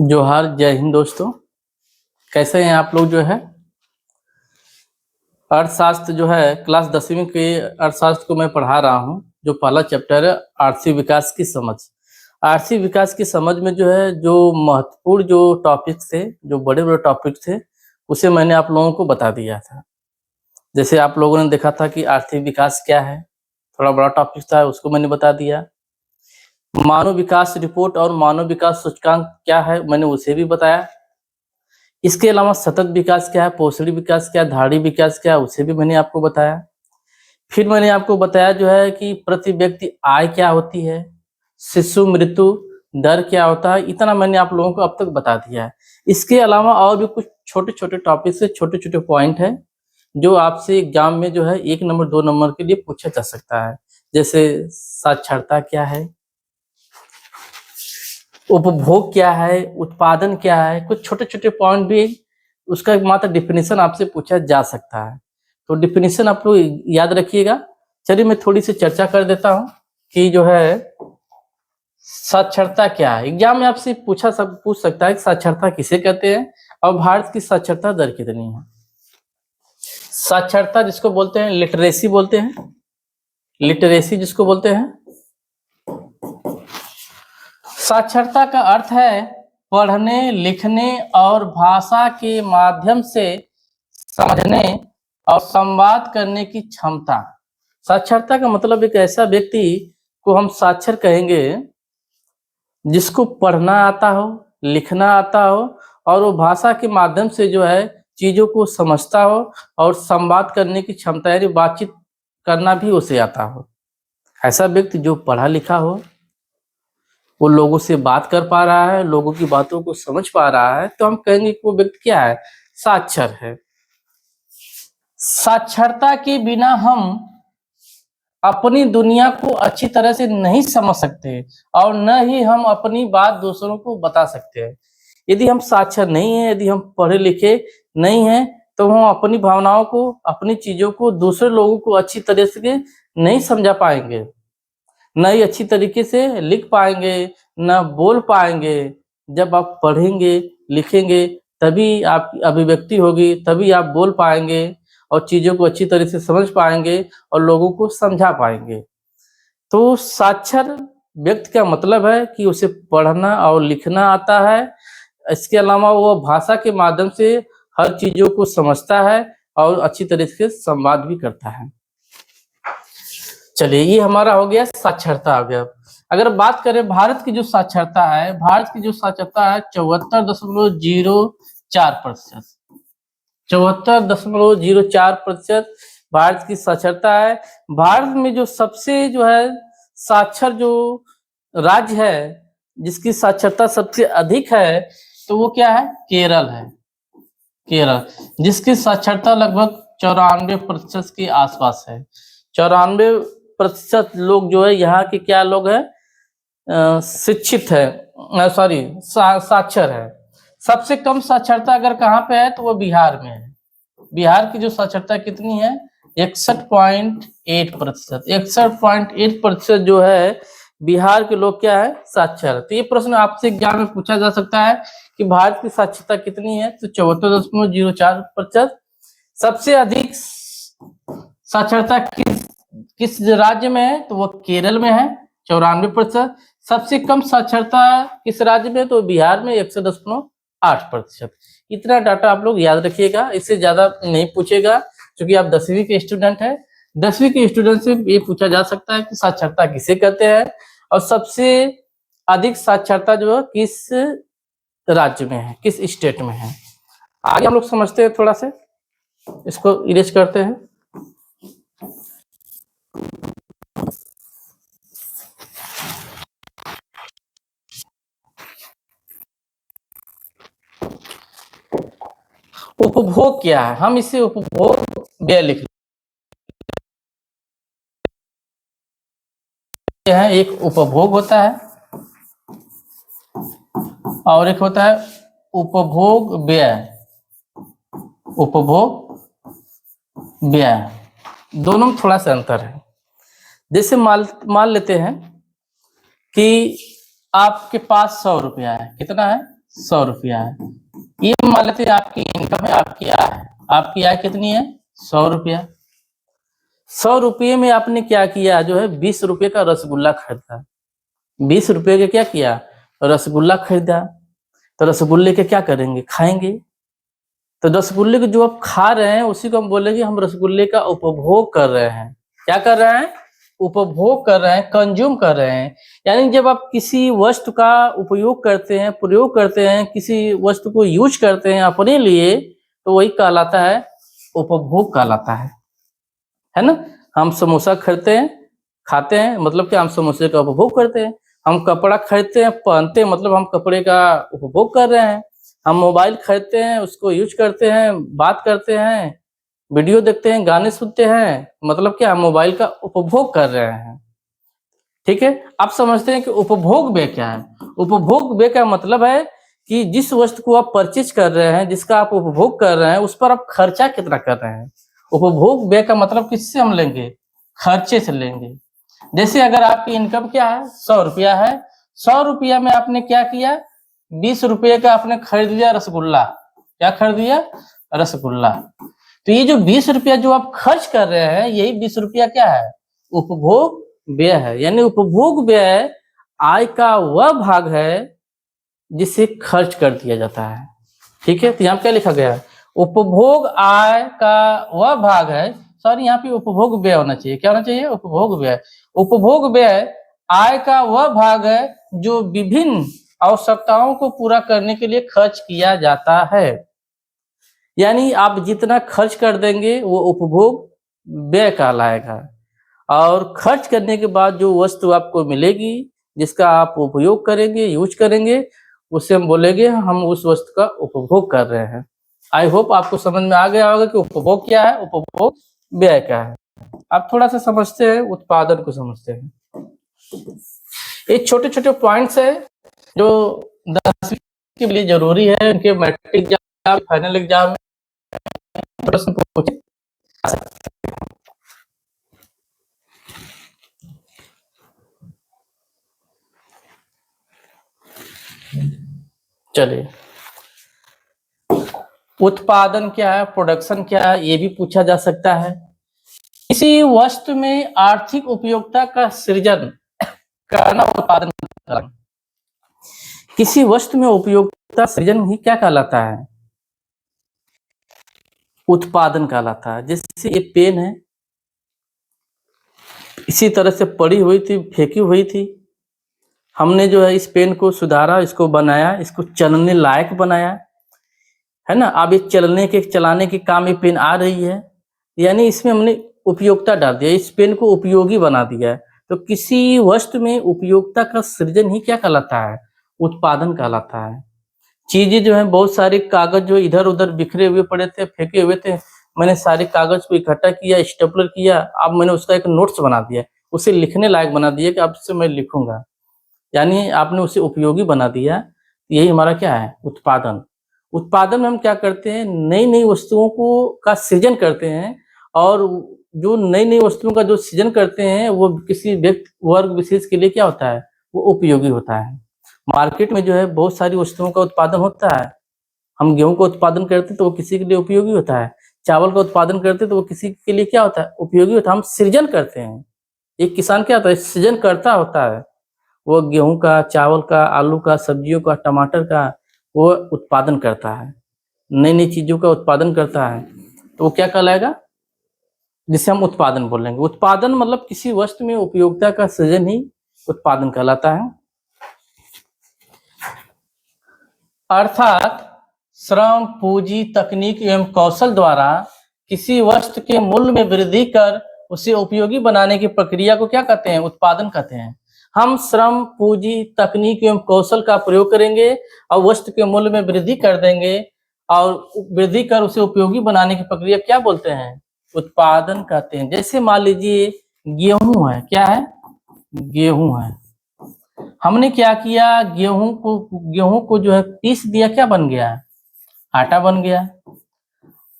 जोहार, जय हिंद दोस्तों। कैसे हैं आप लोग? जो है अर्थशास्त्र जो है क्लास 10वीं के अर्थशास्त्र को मैं पढ़ा रहा हूँ। जो पहला चैप्टर है आर्थिक विकास की समझ। आर्थिक विकास की समझ में जो है जो महत्वपूर्ण जो टॉपिक थे, जो बड़े-बड़े टॉपिक थे, उसे मैंने आप लोगों को बता दिया था। जैसे आप लोगों ने देखा था कि आर्थिक विकास क्या है, थोड़ा बड़ा टॉपिक था, उसको मैंने बता दिया। मानव विकास रिपोर्ट और मानव विकास सूचकांक क्या है, मैंने उसे भी बताया। इसके अलावा सतत विकास क्या है, पोषणी विकास क्या है, धाड़ी विकास क्या है, उसे भी मैंने आपको बताया। फिर मैंने आपको बताया जो है कि प्रति व्यक्ति आय क्या होती है, शिशु मृत्यु दर क्या होता है, इतना मैंने आप लोगों को अब तक बता दिया है। इसके अलावा और भी कुछ छोटे-छोटे टॉपिक से छोटे-छोटे पॉइंट हैं, जो आपसे एग्जाम में जो है 1 नंबर 2 नंबर के लिए पूछा जा सकता है। जैसे साक्षरता क्या है, उपभोग क्या है, उत्पादन क्या है, कुछ छोटे-छोटे पॉइंट भी उसका मात्र डेफिनेशन आपसे पूछा जा सकता है। तो डेफिनेशन आप लोग याद रखिएगा। चलिए मैं थोड़ी सी चर्चा कर देता हूँ कि जो है साक्षरता क्या है। एग्जाम में आपसे पूछ सकता है कि साक्षरता किसे कहते हैं और भारत की साक्षरता दर कितनी है। साक्षरता जिसको बोलते हैं लिटरेसी बोलते हैं, लिटरेसी जिसको बोलते हैं। साक्षरता का अर्थ है पढ़ने, लिखने और भाषा के माध्यम से समझने और संवाद करने की क्षमता। साक्षरता का मतलब एक ऐसा व्यक्ति को हम साक्षर कहेंगे जिसको पढ़ना आता हो, लिखना आता हो और वो भाषा के माध्यम से जो है चीज़ों को समझता हो और संवाद करने की क्षमता यानी बातचीत करना भी उसे आता हो। ऐसा व्यक्ति जो पढ़ा लिखा हो, वो लोगों से बात कर पा रहा है, लोगों की बातों को समझ पा रहा है, तो हम कहेंगे कि वो व्यक्ति क्या है, साक्षर है। साक्षरता के बिना हम अपनी दुनिया को अच्छी तरह से नहीं समझ सकते और न ही हम अपनी बात दूसरों को बता सकते हैं। यदि हम साक्षर नहीं हैं, यदि हम पढ़े लिखे नहीं हैं, तो हम अपनी भावनाओं को, अपनी चीज़ों को दूसरे लोगों को अच्छी तरह से नहीं समझा पाएंगे, न ही अच्छी तरीके से लिख पाएंगे, न बोल पाएंगे। जब आप पढ़ेंगे, लिखेंगे, तभी आपकी अभिव्यक्ति होगी, तभी आप बोल पाएंगे और चीज़ों को अच्छी तरह से समझ पाएंगे और लोगों को समझा पाएंगे। तो साक्षर व्यक्ति का मतलब है कि उसे पढ़ना और लिखना आता है। इसके अलावा वो भाषा के माध्यम से हर चीज़ों को समझता है और अच्छी तरह से संवाद भी करता है। चलिए, ये हमारा हो गया साक्षरता हो गया। अगर बात करें भारत की जो साक्षरता है, भारत की जो साक्षरता है 74.04%। 74.04% भारत की साक्षरता है। भारत में जो सबसे जो है साक्षर जो राज्य है, जिसकी साक्षरता सबसे अधिक है, तो वो क्या है? केरल है। केरल, जिसकी साक्षरता लगभग 94% के आसपास है। 94% लोग जो है यहाँ के क्या लोग हैं? शिक्षित है, साक्षर है। सबसे कम साक्षरता अगर कहाँ पे है तो वो बिहार में है। बिहार की जो साक्षरता कितनी है? 61.8%। 61.8% जो है बिहार के लोग क्या है? साक्षर। तो ये प्रश्न आपसे एग्जाम में पूछा जा सकता है कि भारत की साक्षरता कितनी है, तो 74.04%। सबसे अधिक साक्षरता किस राज्य में है, तो वो केरल में है 94%। सबसे कम साक्षरता किस राज्य में, तो बिहार में 61.8%। इतना डाटा आप लोग याद रखिएगा, इससे ज्यादा नहीं पूछेगा क्योंकि आप 10वीं के स्टूडेंट हैं। 10वीं के स्टूडेंट से ये पूछा जा सकता है कि साक्षरता किसे कहते हैं और सबसे अधिक साक्षरता जो है किस राज्य में है, किस स्टेट में है। आगे हम लोग समझते हैं, थोड़ा सा इसको इरेज करते हैं। उपभोग क्या है? हम इसे उपभोग व्यय लिख लेते हैं। एक उपभोग होता है और एक होता है उपभोग व्यय। उपभोग व्यय, दोनों में थोड़ा सा अंतर है। जैसे मान लेते हैं कि आपके पास 100 रुपया है। कितना है? 100 रुपया है। ये मान लेते हैं आपकी इनकम है, आपकी आय है। आपकी आय कितनी है? 100 रुपया। 100 रुपये में आपने क्या किया, जो है 20 रुपये का रसगुल्ला खरीदा। 20 रुपये का क्या किया? रसगुल्ला खरीदा। तो रसगुल्ले के क्या करेंगे? खाएंगे। तो रसगुल्ले को जो आप खा रहे हैं उसी को हम बोलेंगे हम रसगुल्ले का उपभोग कर रहे हैं। क्या कर रहे हैं? उपभोग कर रहे हैं, कंज्यूम कर रहे हैं। यानी जब आप किसी वस्तु का उपयोग करते हैं, प्रयोग करते हैं, किसी वस्तु को यूज करते हैं अपने लिए, तो वही कहलाता है उपभोग कहलाता है ना। हम समोसा खरीदते हैं, खाते हैं, मतलब कि हम समोसे का उपभोग करते हैं। हम कपड़ा खरीदते हैं, पहनते हैं, मतलब हम कपड़े का उपभोग कर रहे हैं। हम मोबाइल खरीदते हैं, उसको यूज करते हैं, बात करते हैं, वीडियो देखते हैं, गाने सुनते हैं, मतलब क्या, हम मोबाइल का उपभोग कर रहे हैं। ठीक है, आप समझते हैं कि उपभोग व्यय क्या है? उपभोग व्यय का मतलब है कि जिस वस्तु को आप परचेज कर रहे हैं, जिसका आप उपभोग कर रहे हैं, उस पर आप खर्चा कितना कर रहे हैं। उपभोग व्यय का मतलब किससे हम लेंगे? खर्चे से लेंगे। जैसे अगर आपकी इनकम क्या है? 100 रुपया है। 100 रुपया में आपने क्या किया? 20 रुपये का आपने खरीद लिया रसगुल्ला। क्या खरीद लिया? रसगुल्ला। तो ये जो 20 रुपया जो आप खर्च कर रहे हैं, यही 20 रुपया क्या है? उपभोग व्यय है। यानी उपभोग व्यय आय का वह भाग है जिसे खर्च कर दिया जाता है। ठीक है, तो यहाँ क्या लिखा गया है? उपभोग आय का वह भाग है, सॉरी यहाँ पे उपभोग व्यय होना चाहिए। क्या होना चाहिए? उपभोग व्यय। उपभोग व्यय आय का वह भाग है जो विभिन्न आवश्यकताओं को पूरा करने के लिए खर्च किया जाता है। यानी आप जितना खर्च कर देंगे वो उपभोग व्यय कहलाएगा। और खर्च करने के बाद जो वस्तु आपको मिलेगी, जिसका आप उपयोग करेंगे, यूज करेंगे, उसे हम बोलेंगे हम उस वस्तु का उपभोग कर रहे हैं। आई होप आपको समझ में आ गया होगा कि उपभोग क्या है, उपभोग व्यय क्या है। आप थोड़ा सा समझते हैं, उत्पादन को समझते हैं। ये छोटे छोटे पॉइंट्स है जो 10वीं के लिए जरूरी है। उनके मैट्रिक एग्जाम, फाइनल एग्जाम में प्रश्न पूछे। चलिए, उत्पादन क्या है, प्रोडक्शन क्या है, ये भी पूछा जा सकता है। किसी वस्तु में आर्थिक उपयोगिता का सृजन करना उत्पादन कहलाता है। किसी वस्तु में उपयोगिता सृजन ही क्या कहलाता है? उत्पादन कहलाता है। जैसे ये पेन है, इसी तरह से पड़ी हुई थी, फेंकी हुई थी, हमने जो है इस पेन को सुधारा, इसको बनाया, इसको चलने लायक बनाया, है ना। अब ये चलाने के काम ये पेन आ रही है, यानी इसमें हमने उपयोगिता डाल दिया, इस पेन को उपयोगी बना दिया है। तो किसी वस्तु में उपयोगिता का सृजन ही क्या कहलाता है? उत्पादन कहलाता है। चीजें जो है, बहुत सारे कागज जो इधर उधर बिखरे हुए पड़े थे, फेंके हुए थे, मैंने सारे कागज को इकट्ठा किया, स्टेपलर किया, अब मैंने उसका एक नोट्स बना दिया, उसे लिखने लायक बना दिया कि अब से मैं लिखूंगा। यानी आपने उसे उपयोगी बना दिया। यही हमारा क्या है? उत्पादन। उत्पादन में हम क्या करते हैं? नई नई वस्तुओं को का सृजन करते हैं, और जो नई नई वस्तुओं का जो सृजन करते हैं वो किसी व्यक्ति वर्ग विशेष के लिए क्या होता है? वो उपयोगी होता है। मार्केट में जो है बहुत सारी वस्तुओं का उत्पादन होता है। हम गेहूं का उत्पादन करते हैं तो वो किसी के लिए उपयोगी होता है। चावल का उत्पादन करते हैं तो वो किसी के लिए क्या होता है? उपयोगी होता है। हम सृजन करते हैं। एक किसान क्या होता है? सृजन करता होता है। वो गेहूं का, चावल का, आलू का, सब्जियों का, टमाटर का वो उत्पादन करता है, नई नई चीजों का उत्पादन करता है। तो वो क्या कहलाएगा? जिसे हम उत्पादन बोलेंगे। उत्पादन मतलब किसी वस्तु में उपयोगिता का सृजन ही उत्पादन कहलाता है। अर्थात श्रम, पूंजी, तकनीक एवं कौशल द्वारा किसी वस्तु के मूल्य में वृद्धि कर उसे उपयोगी बनाने की प्रक्रिया को क्या कहते हैं? उत्पादन कहते हैं। हम श्रम, पूंजी, तकनीक एवं कौशल का प्रयोग करेंगे और वस्तु के मूल्य में वृद्धि कर देंगे, और वृद्धि कर उसे उपयोगी बनाने की प्रक्रिया क्या बोलते हैं? उत्पादन कहते हैं। जैसे मान लीजिए गेहूं है, क्या है? गेहूं है। हमने क्या किया? गेहूं को जो है पीस दिया, क्या बन गया? आटा बन गया।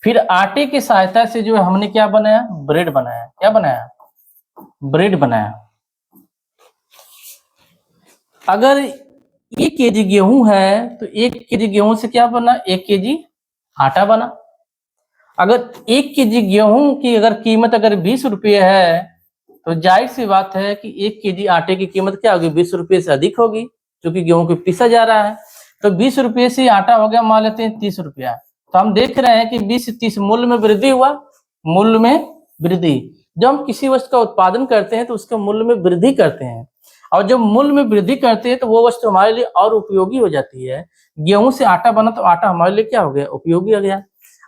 फिर आटे की सहायता से जो है हमने क्या बनाया? ब्रेड बनाया। क्या बनाया? ब्रेड बनाया। अगर 1 केजी गेहूं है तो 1 केजी गेहूं से क्या बना, 1 केजी आटा बना। अगर 1 केजी गेहूं की अगर कीमत अगर 20 रुपये है तो जाहिर सी बात है कि 1 केजी आटे की कीमत क्या होगी, 20 रुपये से अधिक होगी, क्योंकि गेहूं को पीसा जा रहा है। तो 20 रुपये से आटा हो गया, मान लेते हैं 30 रुपया। तो हम देख रहे हैं कि 20 से 30 मूल्य में वृद्धि हुआ, मूल्य में वृद्धि। जब हम किसी वस्तु का उत्पादन करते हैं तो उसके मूल्य में वृद्धि करते हैं, और जब मूल्य में वृद्धि करते हैं तो वो वस्तु हमारे लिए और उपयोगी हो जाती है। गेहूं से आटा बना तो आटा हमारे लिए क्या हो गया, उपयोगी हो गया।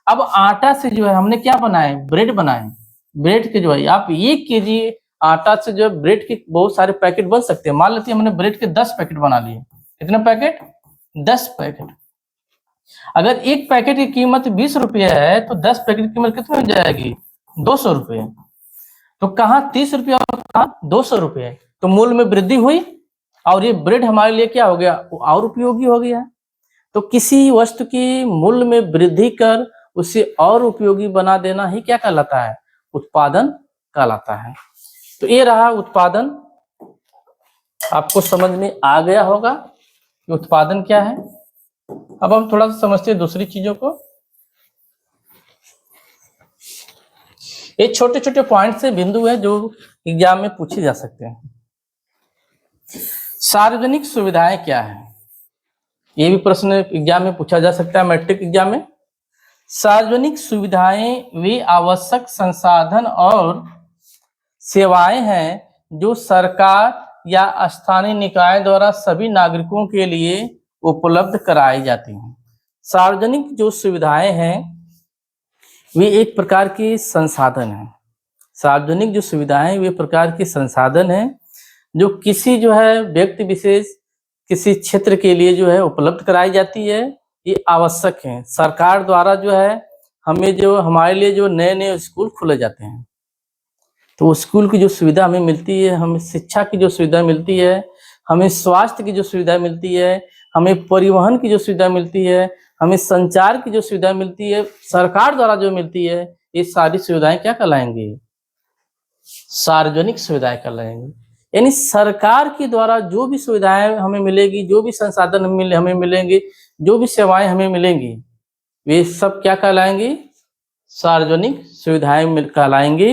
अब आटा से जो है हमने क्या बनाए, ब्रेड बनाए। ब्रेड के जो है आप 1 केजी आटा से जो है ब्रेड के बहुत सारे पैकेट बन सकते हैं। मान लेते हैं हमने ब्रेड के 10 पैकेट बना लिए। कितने पैकेट, 10 पैकेट। अगर एक पैकेट की कीमत 20 रुपये है तो 10 पैकेट की कीमत कितनी हो जाएगी, 200 रुपये। तो कहाँ 30 रुपये और कहाँ 200 रुपये, तो मूल्य में वृद्धि हुई और ये ब्रेड हमारे लिए क्या हो गया, और उपयोगी हो गया। तो किसी वस्तु की मूल्य में वृद्धि कर उसे और उपयोगी बना देना ही क्या कहलाता है, उत्पादन कहलाता है। तो ये रहा उत्पादन। आपको समझ में आ गया होगा कि उत्पादन क्या है। अब हम थोड़ा सा समझते हैं दूसरी चीजों को। ये छोटे छोटे पॉइंट से बिंदु है जो एग्जाम में पूछे जा सकते हैं। सार्वजनिक सुविधाएं क्या है, ये भी प्रश्न एग्जाम में पूछा जा सकता है, मैट्रिक एग्जाम में। सार्वजनिक सुविधाएं वे आवश्यक संसाधन और सेवाएं हैं जो सरकार या स्थानीय निकाय द्वारा सभी नागरिकों के लिए उपलब्ध कराई जाती हैं। सार्वजनिक जो सुविधाएं हैं वे एक प्रकार के संसाधन हैं। सार्वजनिक जो सुविधाएं वे प्रकार के संसाधन हैं जो किसी जो है व्यक्ति विशेष किसी क्षेत्र के लिए जो है उपलब्ध कराई जाती है। ये आवश्यक है। सरकार द्वारा जो है हमें जो हमारे लिए जो नए नए स्कूल खोले जाते हैं तो स्कूल की जो सुविधा हमें मिलती है, हमें शिक्षा की जो सुविधा मिलती है, हमें स्वास्थ्य की जो सुविधा मिलती है, हमें परिवहन की जो सुविधा मिलती है, हमें संचार की जो सुविधा मिलती है, सरकार द्वारा जो मिलती है, ये सारी सुविधाएं क्या कहलाएंगी, सार्वजनिक सुविधाएं कहलाएंगी। यानी सरकार के द्वारा जो भी सुविधाएं हमें मिलेगी, जो भी संसाधन हमें मिलेंगे, जो भी सेवाएं हमें मिलेंगी, वे सब क्या कहलाएंगी, सार्वजनिक सुविधाएं कहलाएंगी।